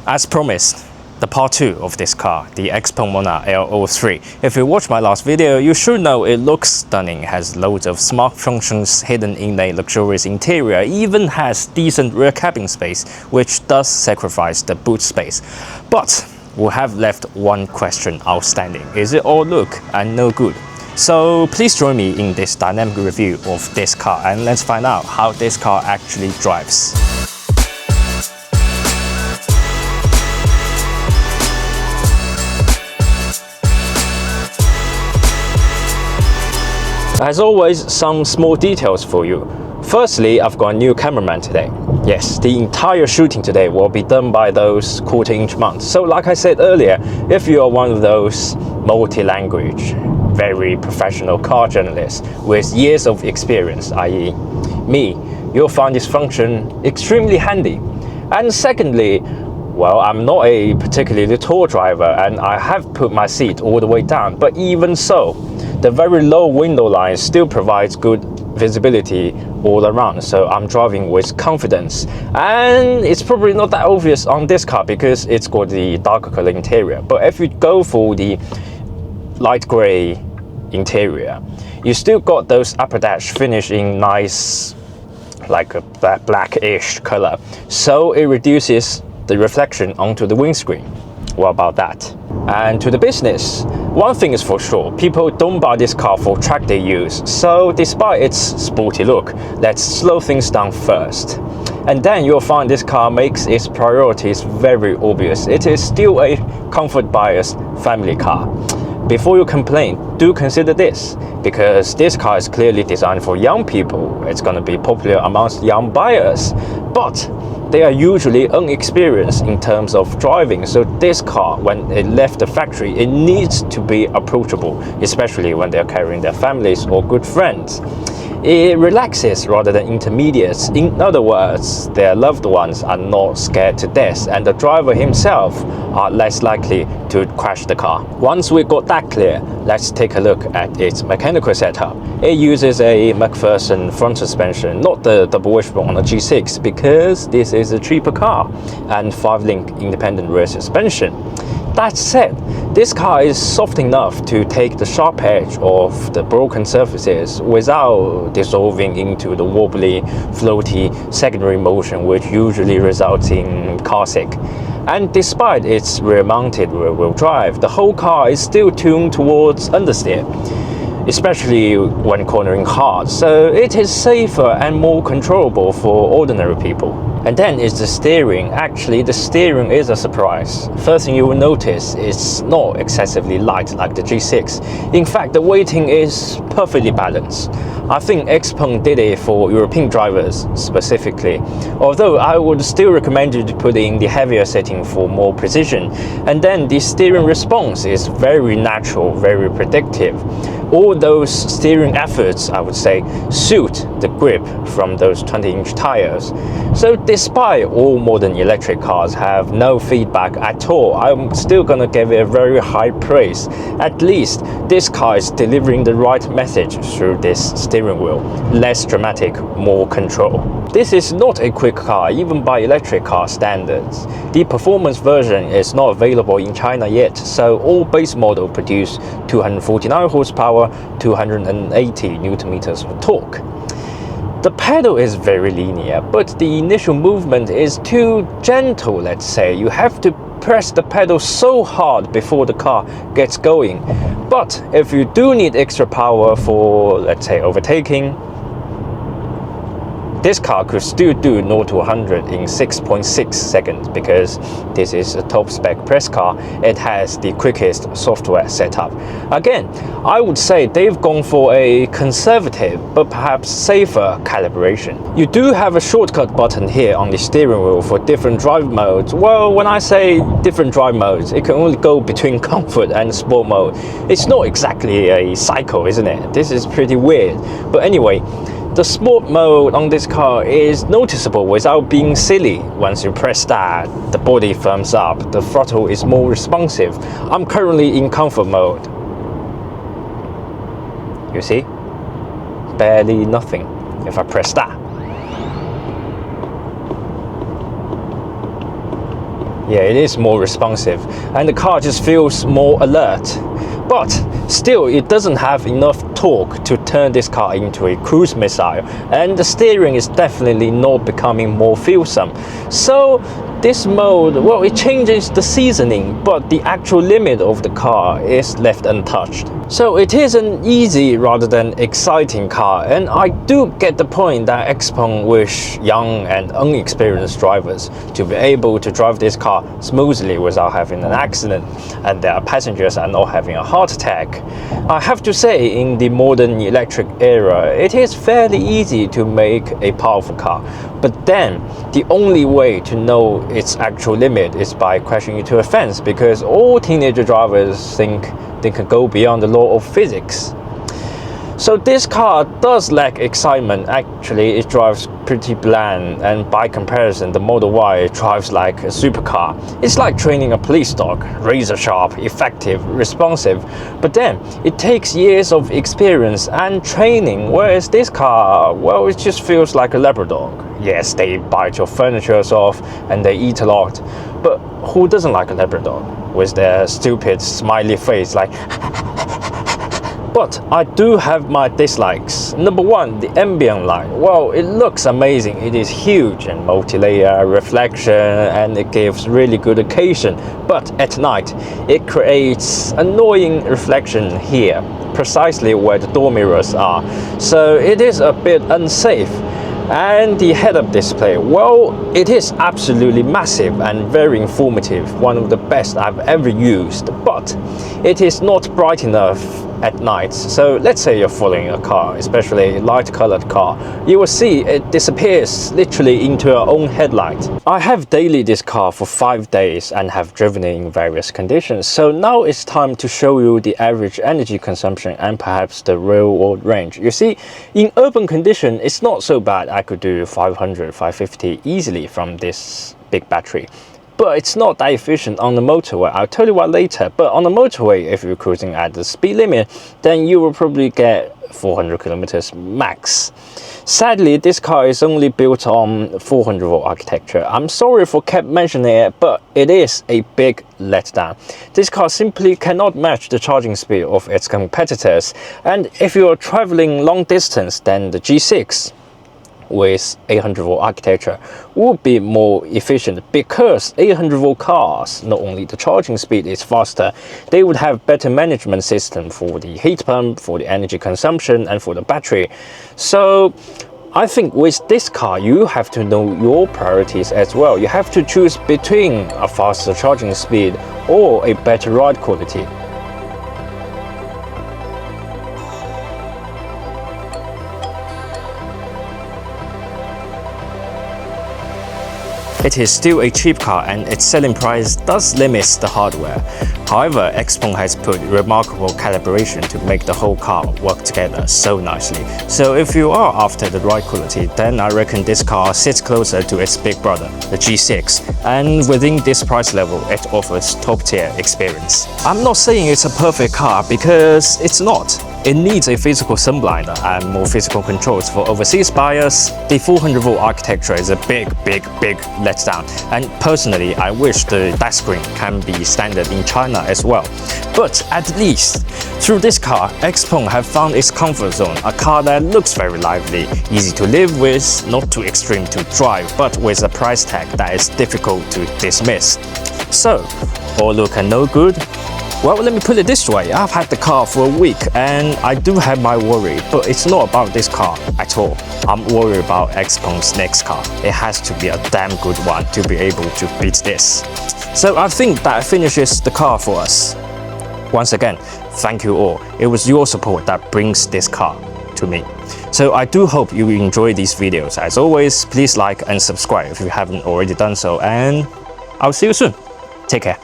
As promised, the part 2 of this car, the Xpeng L03. If you watched my last video, you should know it looks stunning, has loads of smart functions hidden in a luxurious interior, even has decent rear cabin space, which does sacrifice the boot space. But we have left one question outstanding. Is it all look and no good? So please join me in this dynamic review of this car and let's find out how this car actually drives. As always, some small details for you. Firstly, I've got a new cameraman today. Yes, the entire shooting today will be done by those 1/4-inch mounts. So like I said earlier, if you are one of those multi-language, very professional car journalists with years of experience, i.e. me, you'll find this function extremely handy. And secondly, well, I'm not a particularly tall driver and I have put my seat all the way down, but even so, the very low window line still provides good visibility all around, so I'm driving with confidence. And it's probably not that obvious on this car because it's got the darker color interior, but if you go for the light gray interior, you still got those upper dash finish in nice, like a blackish color, so it reduces the reflection onto the windscreen. What about that? And to the business, one thing is for sure, people don't buy this car for track day use. So despite its sporty look, let's slow things down first. And then you'll find this car makes its priorities very obvious. It is still a comfort biased family car. Before you complain, do consider this, because this car is clearly designed for young people. It's going to be popular amongst young buyers, but they are usually inexperienced in terms of driving. So this car, when it left the factory, it needs to be approachable, especially when they're carrying their families or good friends. It relaxes rather than intermediates. In other words, their loved ones are not scared to death and the driver himself are less likely to crash the car. Once we got that clear, let's take a look at its mechanical setup. It uses a McPherson front suspension, not the double wishbone on the G6, because this is a cheaper car, and 5-link independent rear suspension. That said, this car is soft enough to take the sharp edge of the broken surfaces without dissolving into the wobbly, floaty secondary motion which usually results in car sick. And despite its rear-mounted rear-wheel drive, the whole car is still tuned towards understeer, especially when cornering hard, so it is safer and more controllable for ordinary people. And then is the steering. Actually, the steering is a surprise. First thing you will notice, it's not excessively light like the G6. In fact, the weighting is perfectly balanced. I think Xpeng did it for European drivers specifically, although I would still recommend you to put in the heavier setting for more precision. And then the steering response is very natural, very predictive. All those steering efforts, I would say, suit the grip from those 20-inch tires. So despite all modern electric cars have no feedback at all, I'm still gonna give it a very high praise. At least this car is delivering the right message through this steering wheel. Less dramatic, more control. This is not a quick car, even by electric car standards. The performance version is not available in China yet, so all base model produce 249 horsepower, 280 Newton meters of torque. The pedal is very linear, but the initial movement is too gentle, let's say. You have to press the pedal so hard before the car gets going. But if you do need extra power for, let's say, overtaking, this car could still do 0 to 100 in 6.6 seconds because this is a top spec press car. It has the quickest software setup. Again, I would say they've gone for a conservative but perhaps safer calibration. You do have a shortcut button here on the steering wheel for different drive modes. Well, when I say different drive modes, it can only go between comfort and sport mode. It's not exactly a cycle, isn't it? This is pretty weird. But anyway, the sport mode on this car is noticeable without being silly. Once you press that, the body firms up, the throttle is more responsive. I'm currently in comfort mode. You see? Barely nothing if I press that. Yeah, it is more responsive, and the car just feels more alert. But still, it doesn't have enough torque to turn this car into a cruise missile, and the steering is definitely not becoming more feelsome. So this mode, well, it changes the seasoning, but the actual limit of the car is left untouched. So it is an easy rather than exciting car, and I do get the point that Xpeng wish young and unexperienced drivers to be able to drive this car smoothly without having an accident, and their passengers are not having a heart attack. I have to say, in the modern electric era, it is fairly easy to make a powerful car. But then, the only way to know its actual limit is by crashing into a fence, because all teenager drivers think they can go beyond the law of physics. So this car does lack excitement. Actually, it drives pretty bland, and by comparison, the Model Y drives like a supercar. It's like training a police dog, razor sharp, effective, responsive. But then, it takes years of experience and training, whereas this car, well, it just feels like a Labrador. Yes, they bite your furniture off and they eat a lot, but who doesn't like a Labrador with their stupid smiley face like But I do have my dislikes. Number one, the ambient light. Well, it looks amazing. It is huge and multi-layer reflection, and it gives really good occasion. But at night, it creates annoying reflection here, precisely where the door mirrors are. So it is a bit unsafe. And the head-up display, well, it is absolutely massive and very informative, one of the best I've ever used, but it is not bright enough at night. So let's say you're following a car, especially a light-colored car, you will see it disappears literally into your own headlight. I have daily this car for 5 days and have driven it in various conditions, so now it's time to show you the average energy consumption and perhaps the real-world range. You see, in urban condition, it's not so bad. I could do 500, 550 easily from this big battery. But it's not that efficient on the motorway. I'll tell you what later. But on the motorway, if you're cruising at the speed limit, then you will probably get 400 kilometers max. Sadly, this car is only built on 400 volt architecture. I'm sorry for kept mentioning it, but it is a big letdown. This car simply cannot match the charging speed of its competitors. And if you're traveling long distance, then the G6 with 800 volt architecture would be more efficient, because 800 volt cars, not only the charging speed is faster, they would have better management system for the heat pump, for the energy consumption, and for the battery. So I think with this car, you have to know your priorities as well. You have to choose between a faster charging speed or a better ride quality. It is still a cheap car, and its selling price does limit the hardware. However, Xpeng has put remarkable calibration to make the whole car work together so nicely. So if you are after the ride quality, then I reckon this car sits closer to its big brother, the G6, and within this price level, it offers top-tier experience. I'm not saying it's a perfect car, because it's not. It needs a physical sunblinder and more physical controls for overseas buyers. The 400 volt architecture is a big letdown, and personally I wish the touchscreen can be standard in China as well. But at least through this car, Xpeng have found its comfort zone, a car that looks very lively, easy to live with, not too extreme to drive, but with a price tag that is difficult to dismiss. So, all look and no good? Well, let me put it this way, I've had the car for a week and I do have my worry, but it's not about this car at all. I'm worried about Xpeng's next car. It has to be a damn good one to be able to beat this. So I think that finishes the car for us. Once again, thank you all. It was your support that brings this car to me. So I do hope you enjoy these videos. As always, please like and subscribe if you haven't already done so, and I'll see you soon. Take care.